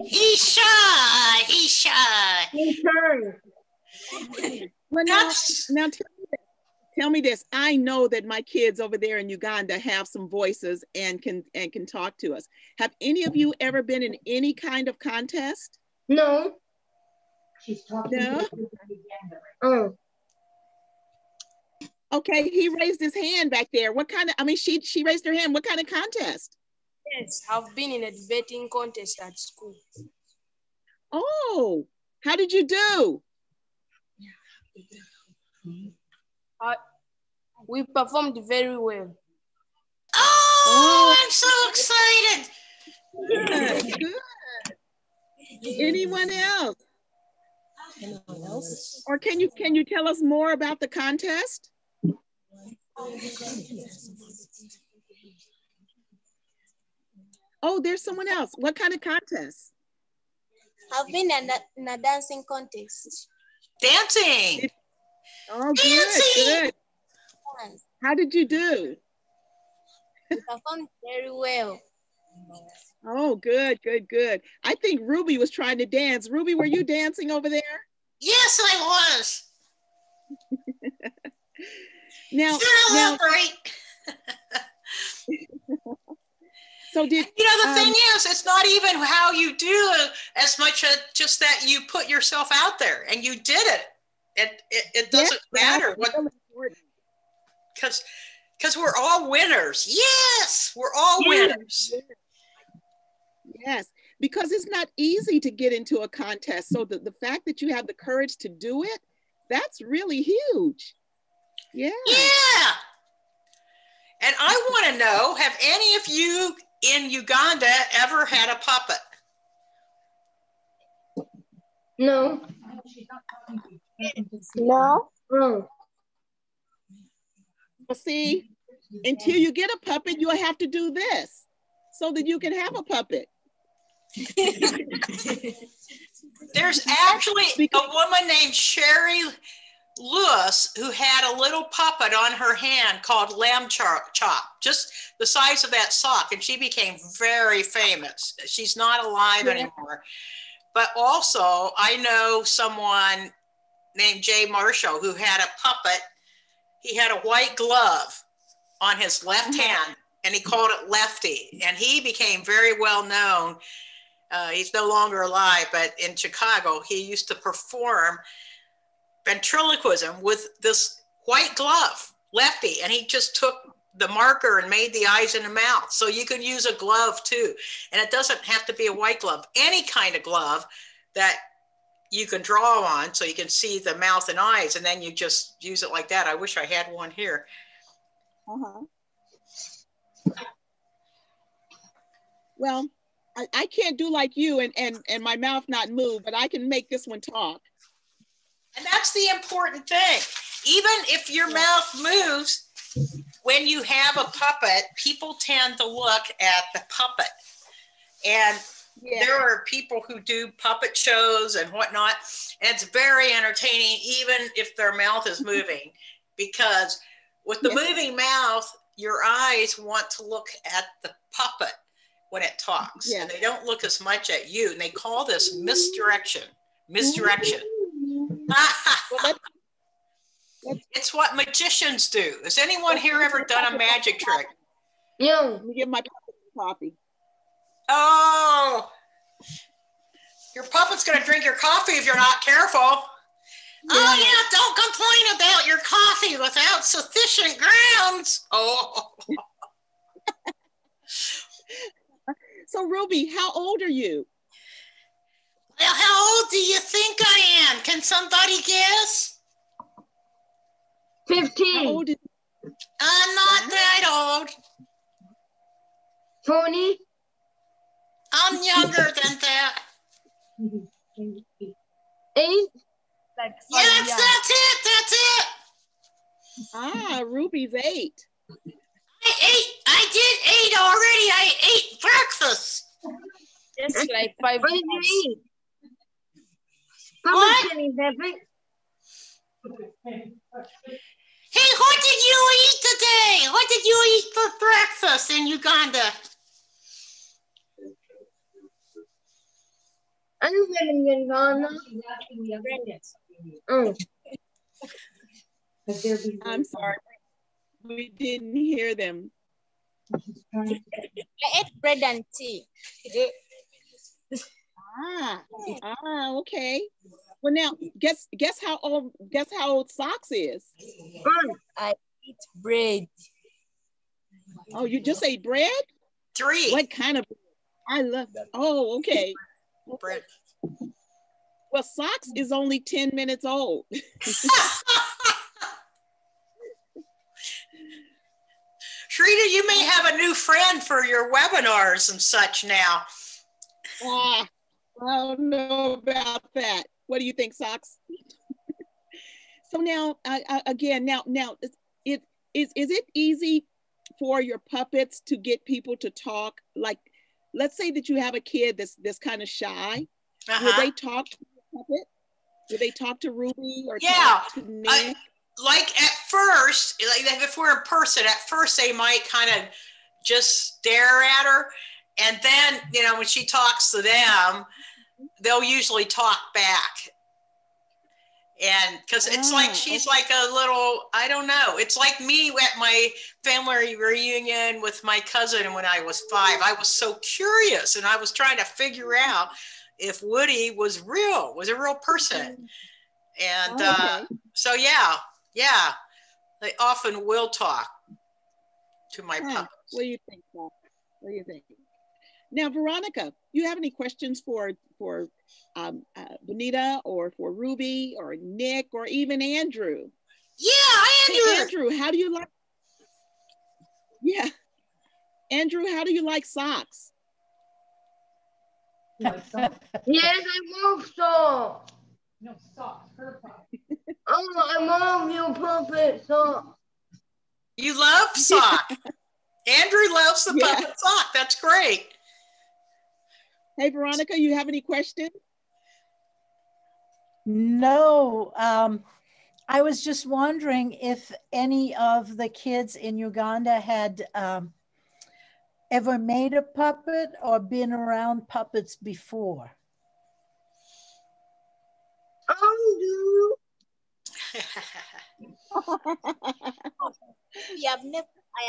He's shy. He's shy.
He's shy.
Well, now tell me this. I know that my kids over there in Uganda have some voices and can talk to us. Have any of you ever been in any kind of contest?
No.
She's talking
No?
to Uganda.
Oh.
Okay, he raised his hand back there. What kind of, I mean, she raised her hand. What kind of contest?
Yes, I've been in a debating contest at school.
Oh, how did you do?
We performed very well.
Oh, I'm so excited.
Good, good. Anyone else?
Anyone else?
Or can you tell us more about the contest? Oh, there's someone else. What kind of contest?
I've been in a dancing contest.
Dancing.
Oh, good, good. How did you do?
We performed very well.
Oh, good, good, good. I think Ruby was trying to dance. Ruby, were you dancing over there?
Yes, I was.
Now, so did
you know the thing is, it's not even how you do it as much as just that you put yourself out there and you did it. It doesn't matter what, because we're all winners. Yes, we're all winners.
Yes, because it's not easy to get into a contest. So the fact that you have the courage to do it, that's really huge. Yeah.
Yeah. And I want to know, have any of you in Uganda ever had a puppet?
No. No.
Well, see, until you get a puppet, you'll have to do this so that you can have a puppet.
There's actually a woman named Sherry Lewis who had a little puppet on her hand called Lamb Chop, just the size of that sock, and she became very famous. She's not alive anymore. But also, I know someone named Jay Marshall who had a puppet. He had a white glove on his left hand, and he called it Lefty, and he became very well known. He's no longer alive, but in Chicago, he used to perform ventriloquism with this white glove, Lefty, and he just took the marker and made the eyes and the mouth. So you can use a glove too. And it doesn't have to be a white glove, any kind of glove that you can draw on so you can see the mouth and eyes, and then you just use it like that. I wish I had one here.
Well, I can't do like you and my mouth not move, but I can make this one talk.
And that's the important thing. Even if your mouth moves, when you have a puppet, people tend to look at the puppet. And there are people who do puppet shows and whatnot, and it's very entertaining, even if their mouth is moving, because with the moving mouth, your eyes want to look at the puppet when it talks, and they don't look as much at you, and they call this misdirection. Misdirection. It's what magicians do. Has anyone here ever done a magic trick?
No.
Let me give my puppet coffee.
Oh, your puppet's going to drink your coffee if you're not careful. Oh yeah, don't complain about your coffee without sufficient grounds. Oh.
So Ruby, how old are you?
Well, how old do you think I am? Can somebody guess?
15.
How old is
I'm not that old.
20.
I'm younger than that.
8.
Yes, that's it. That's it.
Ah, Ruby's 8.
I did 8 already. I ate breakfast.
Just like 5
What did
minutes.
you eat?
What? Hey, what did you eat today? What did you eat for breakfast in Uganda?
I'm living in Ghana. Oh.
I'm sorry. We didn't hear them.
I ate bread and tea.
Okay. Well, now guess how old Socks is.
I eat bread.
Oh, you just ate bread?
3.
What kind of bread? I love that. Oh, okay.
Bread.
Well, Socks is only 10 minutes old.
Shrita, you may have a new friend for your webinars and such now.
I don't know about that. What do you think, Socks? So now, again, is it easy for your puppets to get people to talk? Like, let's say that you have a kid that's kind of shy. Will they talk to the puppet? Will they talk to Ruby or talk to Nick?
Like at first, like if we're in person, at first they might kind of just stare at her. And then, you know, when she talks to them, they'll usually talk back. And because it's like, she's like a little, I don't know. It's like me at my family reunion with my cousin when I was 5. I was so curious and I was trying to figure out if Woody was a real person. And so, yeah, they often will talk to my puppets.
What do you think, Paul? What do you think? Now, Veronica, you have any questions for Bonita or for Ruby or Nick or even Andrew?
Yeah, Andrew.
Hey, Andrew, how do you like? Yeah, Andrew, how do you like socks?
Yes, I love socks.
No, socks, her puppet.
Oh, I love your puppet socks.
You love sock. Andrew loves the puppet sock. That's great.
Hey, Veronica, you have any questions?
No, I was just wondering if any of the kids in Uganda had ever made a puppet or been around puppets before.
I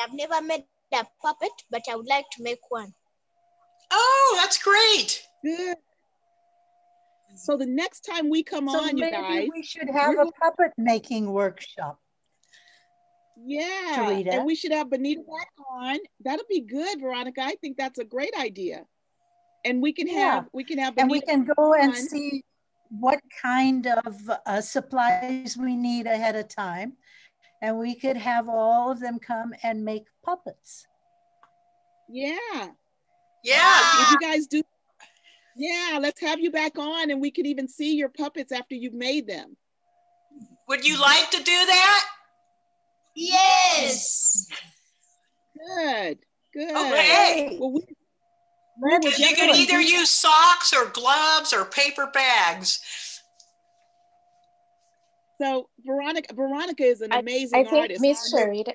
have never made a puppet, but I would like to make one.
Oh, that's great.
Good. So the next time we come on, you guys,
we should have a puppet making workshop.
Yeah,
Tarita.
And we should have Bonita back on. That'll be good, Veronica. I think that's a great idea. And we can have Bonita
and we can go and see what kind of supplies we need ahead of time. And we could have all of them come and make puppets.
Yeah.
Yeah.
Would you guys do? Yeah, let's have you back on and we can even see your puppets after you've made them.
Would you like to do that?
Yes.
Good.
Okay.
Well,
you can either use socks or gloves or paper bags.
So Veronica is an amazing artist.
Miss Sharita.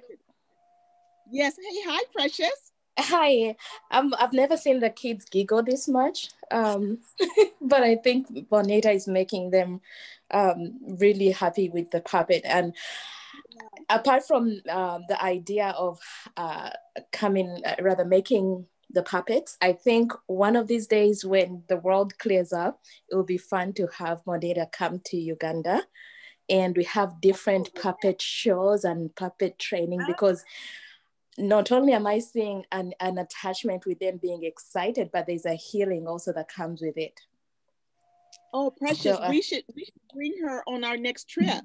Yes. Hey, hi, Precious.
Hi. I've never seen the kids giggle this much, but I think Bonita is making them really happy with the puppet. And apart from the idea of making the puppets, I think one of these days when the world clears up, it will be fun to have Bonita come to Uganda. And we have different puppet shows and puppet training, because not only am I seeing an attachment with them being excited, but there's a healing also that comes with it.
Oh, Precious, we should bring her on our next trip.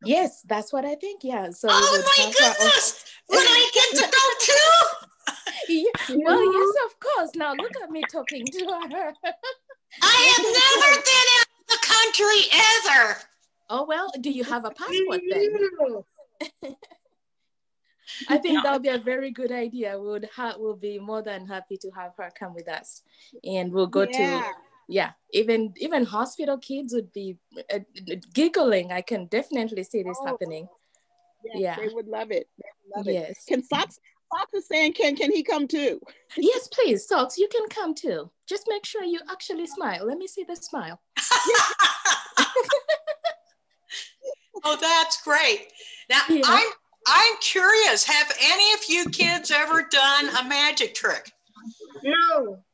Yes, that's what I think. Yeah. So
oh my goodness! Would I get to go too?
Yeah. Well, yes, of course. Now look at me talking to her.
I have never been out of the country ever.
Oh, well, do you have a passport then? I think that'll be a very good idea. We'll be more than happy to have her come with us. And we'll go to, even hospital kids would be giggling. I can definitely see this happening.
Yes, they would love it. They would love it. Can Socks is saying, can he come too?
Yes, please, Socks, you can come too. Just make sure you actually smile. Let me see the smile.
Oh, that's great. Now, I'm curious, have any of you kids ever done a magic trick?
No.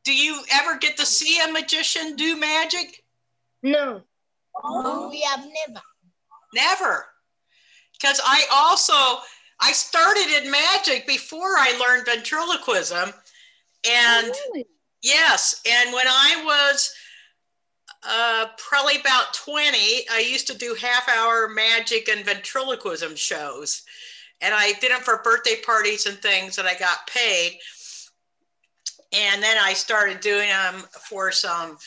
Do you ever get to see a magician do magic?
No.
Oh, we have never.
Never. Because I started in magic before I learned ventriloquism. And yes, and when I was probably about 20, I used to do half-hour magic and ventriloquism shows. And I did them for birthday parties and things, and I got paid. And then I started doing them for some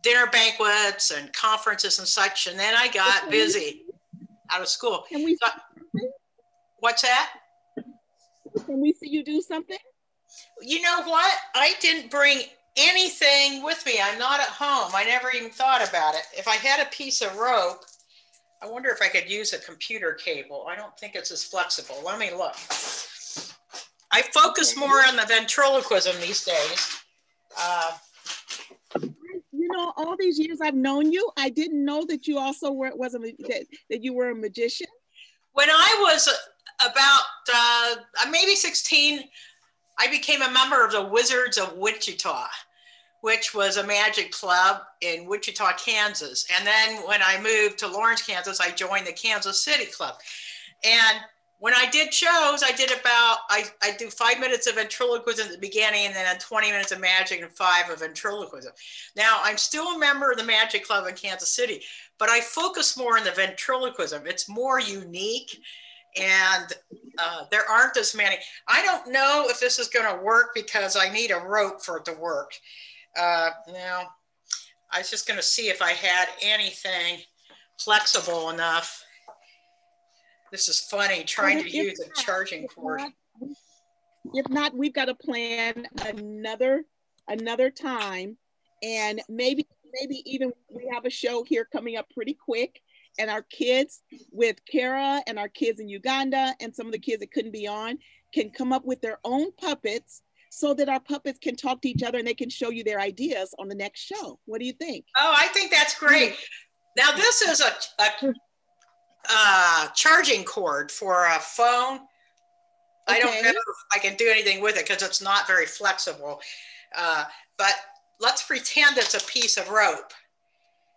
dinner banquets and conferences and such. And then I got busy out of school. What's that?
Can we see you do something?
You know what? I didn't bring anything with me. I'm not at home. I never even thought about it. If I had a piece of rope, I wonder if I could use a computer cable. I don't think it's as flexible. Let me look. I focus more on the ventriloquism these days.
You know, all these years I've known you, I didn't know that you also that you were a magician.
When I was about maybe 16, I became a member of the Wizards of Wichita, which was a magic club in Wichita, Kansas. And then when I moved to Lawrence, Kansas, I joined the Kansas City Club. And When I did shows, I did about, I do 5 minutes of ventriloquism at the beginning and then 20 minutes of magic and 5 of ventriloquism. Now, I'm still a member of the Magic Club in Kansas City, but I focus more on the ventriloquism. It's more unique and there aren't as many. I don't know if this is gonna work because I need a rope for it to work. Now, I was just gonna see if I had anything flexible enough. This is funny, trying to use a charging cord.
If not, we've got to plan another time, and maybe even we have a show here coming up pretty quick, and our kids with Kara and our kids in Uganda and some of the kids that couldn't be on can come up with their own puppets so that our puppets can talk to each other and they can show you their ideas on the next show. What do you think?
Oh, I think that's great. Now this is a charging cord for a phone. I don't know if I can do anything with it because it's not very flexible. But let's pretend it's a piece of rope.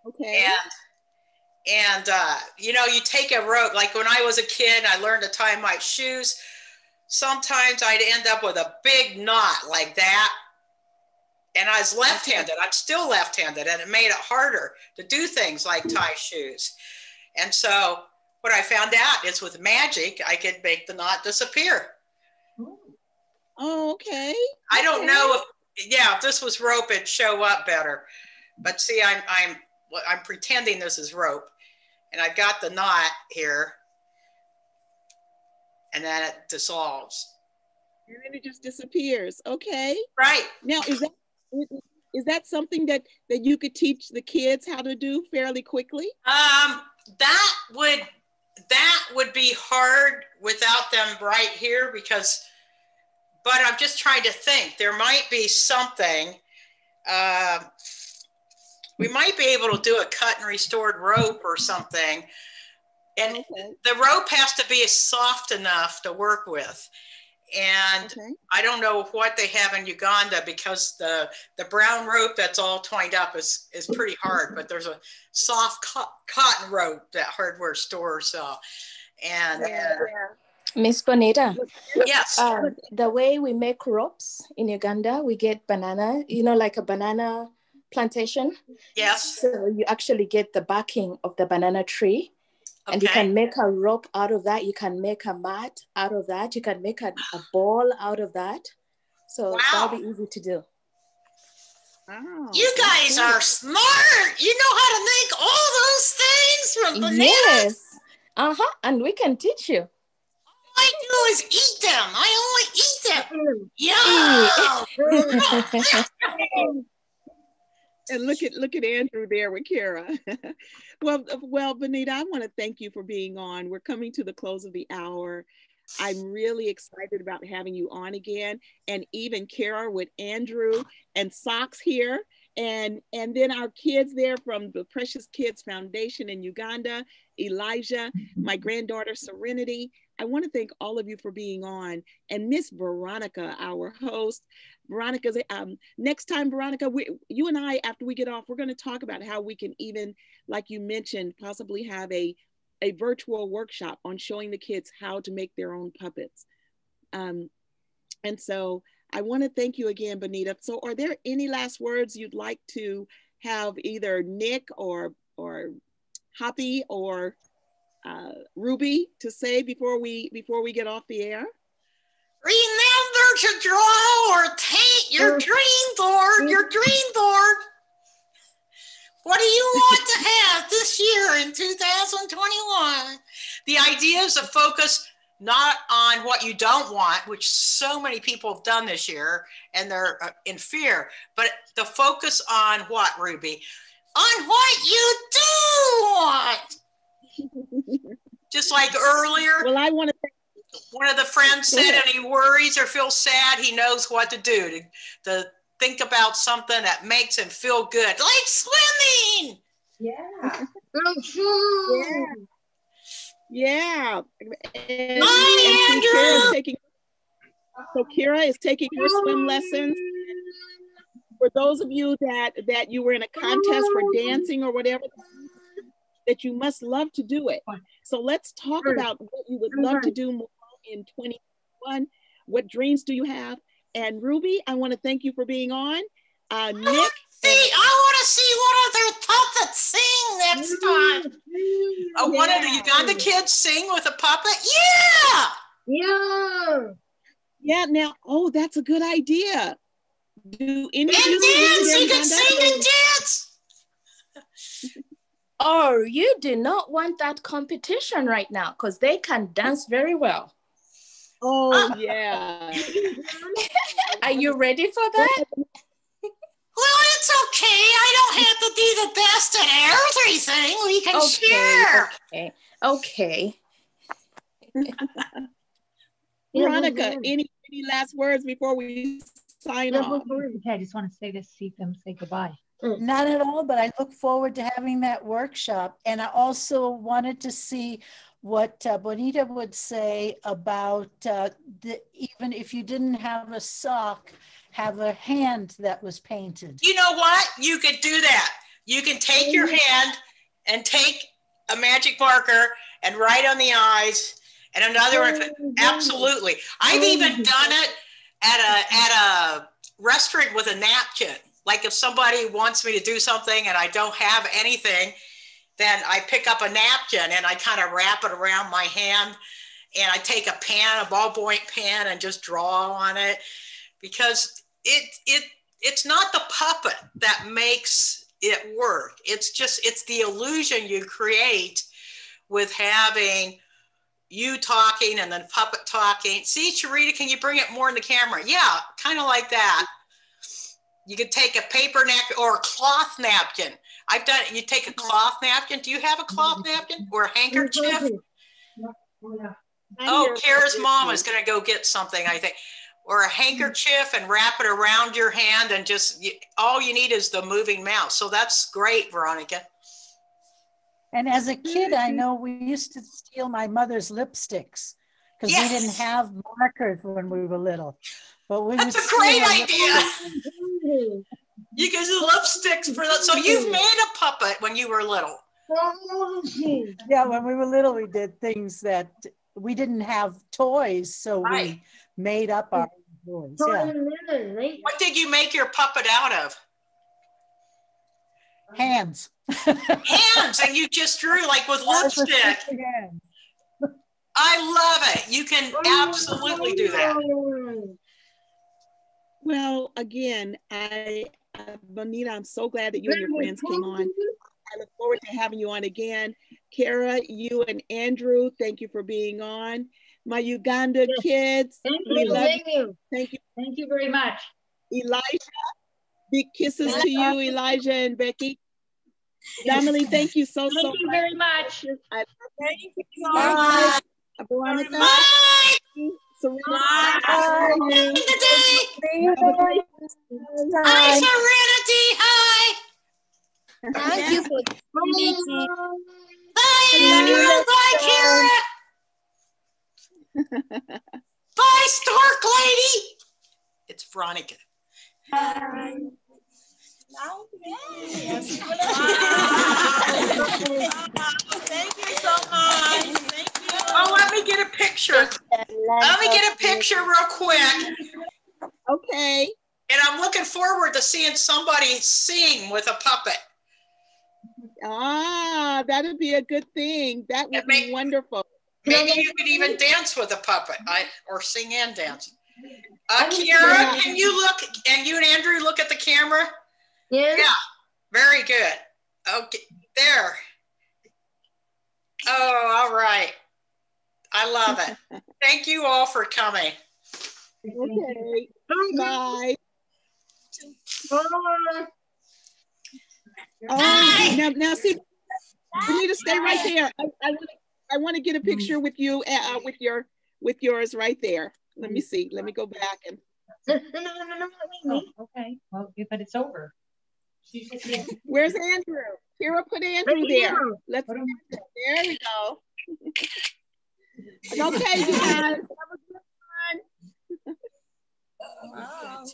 Okay.
And you know, you take a rope, like when I was a kid, I learned to tie my shoes. Sometimes I'd end up with a big knot like that. And I was left-handed. I'm still left-handed, and it made it harder to do things like tie shoes. And so what I found out is with magic, I could make the knot disappear.
Oh, okay.
I don't know if this was rope, it'd show up better. But see, I'm pretending this is rope, and I've got the knot here, and then it dissolves.
And then it just disappears. Okay.
Right.
Now, is that something that you could teach the kids how to do fairly quickly?
That would be hard without them right here but I'm just trying to think. There might be something. We might be able to do a cut and restored rope or something. And the rope has to be soft enough to work with. And I don't know what they have in Uganda because the brown rope that's all twined up is pretty hard, but there's a soft cotton rope that hardware stores sell. And
Miss Bonita.
Yes.
The way we make ropes in Uganda, we get banana, you know, like a banana plantation.
Yes.
So you actually get the barking of the banana tree. And you can make a rope out of that. You can make a mat out of that. You can make a ball out of that. So that'll be easy to do.
Oh,
you guys are smart. You know how to make all those things from bananas.
Yes. And we can teach you.
All I do is eat them. I only eat them. Yeah.
And look at Andrew there with Kara. well, Bonita, I want to thank you for being on. We're coming to the close of the hour. I'm really excited about having you on again, and even Kara with Andrew and Socks here, and then our kids there from the Precious Kids Foundation in Uganda, Elijah, my granddaughter Serenity. I want to thank all of you for being on, and Miss Veronica, our host. Veronica's next time, Veronica, you and I, after we get off, we're going to talk about how we can even, like you mentioned, possibly have a virtual workshop on showing the kids how to make their own puppets. And so I want to thank you again, Bonita. So are there any last words you'd like to have either Nick or Hoppy or Ruby to say before we get off the air?
Remember to draw or paint your dream board, What do you want to have this year in 2021? The idea is to focus not on what you don't want, which so many people have done this year and they're in fear, but the focus on what, Ruby? On what you do want. Just like earlier.
Well, I want to
one of the friends said, and he worries or feels sad, he knows what to do to think about something that makes him feel good, like swimming.
Yeah.
Yeah. And
Andrew.
Kara is taking her swim lessons. For those of you that you were in a contest for dancing or whatever, that you must love to do it. So let's talk about what you would love to do more in 2021? What dreams do you have? And Ruby, I want to thank you for being on. Nick.
I want to see one of their puppets sing next time. One of the Uganda kids sing with a puppet? Yeah!
Yeah, now, oh, that's a good idea. Do any of
you
dance?
You can sing and dance!
Or you do not want that competition right now because they can dance very well.
Oh, yeah.
Are you ready for that?
Well, it's okay. I don't have to be the best at everything. We can share.
Okay.
Veronica, any last words before we sign off?
Okay, I just want to see them say goodbye.
Not at all, but I look forward to having that workshop. And I also wanted to see what Bonita would say about even if you didn't have a sock, have a hand that was painted.
You know what? You could do that. You can take your hand and take a magic marker and write on the eyes and another one. Absolutely. I've even done it at a restaurant with a napkin. Like if somebody wants me to do something and I don't have anything, then I pick up a napkin and I kind of wrap it around my hand and I take a pen, a ballpoint pen, and just draw on it, because it's not the puppet that makes it work. It's the illusion you create with having you talking and then puppet talking. See, Sharita, can you bring it more in the camera? Yeah, kind of like that. You could take a paper napkin or a cloth napkin. I've done it. You take a cloth napkin. Do you have a cloth napkin or a handkerchief? Oh, Kara's mom is going to go get something, I think. Or a handkerchief and wrap it around your hand and just, all you need is the moving mouse. So that's great, Veronica.
And as a kid, I know we used to steal my mother's lipsticks because we didn't have markers when we were little. But that's
a great idea. You can use lipsticks for that. So you've made a puppet when you were little.
Yeah, when we were little, we did things that we didn't have toys, so we made up our toys. Yeah.
What did you make your puppet out of?
Hands.
Hands, and you just drew like with lipstick. I love it. You can absolutely do that.
Well, again, Bonita, I'm so glad that you and your friends came on. I look forward to having you on again. Kara, you and Andrew, thank you for being on. My Uganda kids, we love you. Thank you.
Thank you very much.
Elijah, big kisses to you, Elijah and Becky. Emily, thank you so much.
Thank you very much.
Thank you.
Bye. Veronica.
Bye.
Serenity.
Hi, Serenity. Hi.
Thank you for community.
Bye, Andrew. Bye, Kara. Bye, Stork Lady. It's Veronica.
Yes. Thank you so much. Thank you.
Oh, let me get a picture. Let me get a picture real quick.
Okay.
And I'm looking forward to seeing somebody sing with a puppet.
Ah, that would be a good thing. That would be wonderful.
Maybe you could even dance with a puppet, or sing and dance. Kiara, can you look, and you and Andrew look at the camera?
Yeah.
Yeah, very good. Okay, there. Oh, all right. I love it. Thank you all for coming.
Okay. Bye. Oh, now see, you need to stay right there. I want to get a picture with you, with yours right there. Let me see. Let me go back and.
Oh, okay. Well, but it's over.
Where's Andrew? Kira, put Andrew there. Let's. There we go. Okay, you guys. Have a good one.